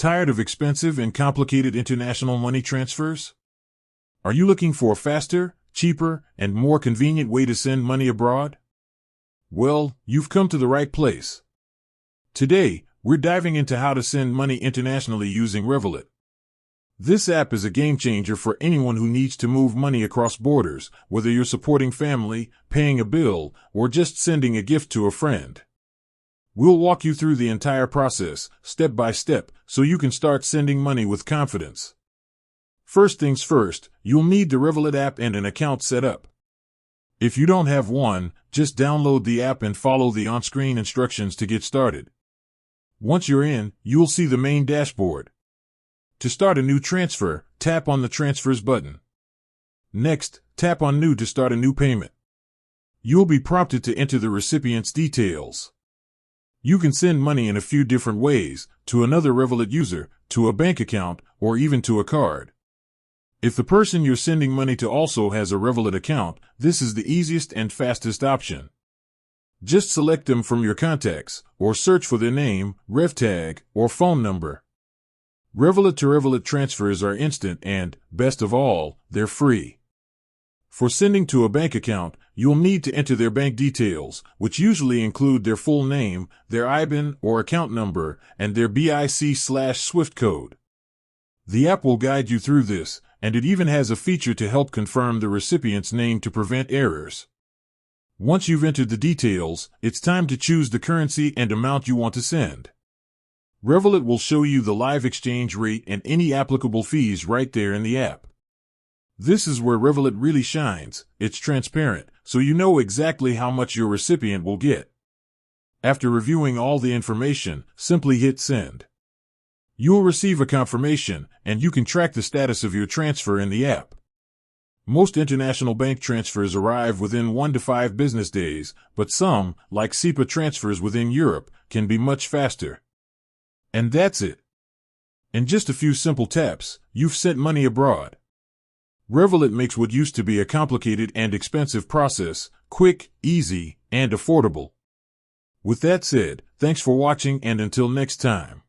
Tired of expensive and complicated international money transfers? Are you looking for a faster, cheaper, and more convenient way to send money abroad? Well, you've come to the right place. Today, we're diving into how to send money internationally using Revolut. This app is a game changer for anyone who needs to move money across borders, whether you're supporting family, paying a bill, or just sending a gift to a friend. We'll walk you through the entire process, step by step, so you can start sending money with confidence. First things first, you'll need the Revolut app and an account set up. If you don't have one, just download the app and follow the on-screen instructions to get started. Once you're in, you'll see the main dashboard. To start a new transfer, tap on the Transfers button. Next, tap on New to start a new payment. You'll be prompted to enter the recipient's details. You can send money in a few different ways, to another Revolut user, to a bank account, or even to a card. If the person you're sending money to also has a Revolut account, this is the easiest and fastest option. Just select them from your contacts, or search for their name, rev tag, or phone number. Revolut to Revolut transfers are instant and, best of all, they're free. For sending to a bank account, you'll need to enter their bank details, which usually include their full name, their IBAN or account number, and their BIC/SWIFT code. The app will guide you through this, and it even has a feature to help confirm the recipient's name to prevent errors. Once you've entered the details, it's time to choose the currency and amount you want to send. Revolut will show you the live exchange rate and any applicable fees right there in the app. This is where Revolut really shines. It's transparent, so you know exactly how much your recipient will get. After reviewing all the information, simply hit send. You'll receive a confirmation, and you can track the status of your transfer in the app. Most international bank transfers arrive within 1 to 5 business days, but some, like SEPA transfers within Europe, can be much faster. And that's it. In just a few simple taps, you've sent money abroad. Revolut makes what used to be a complicated and expensive process quick, easy, and affordable. With that said, thanks for watching, and until next time.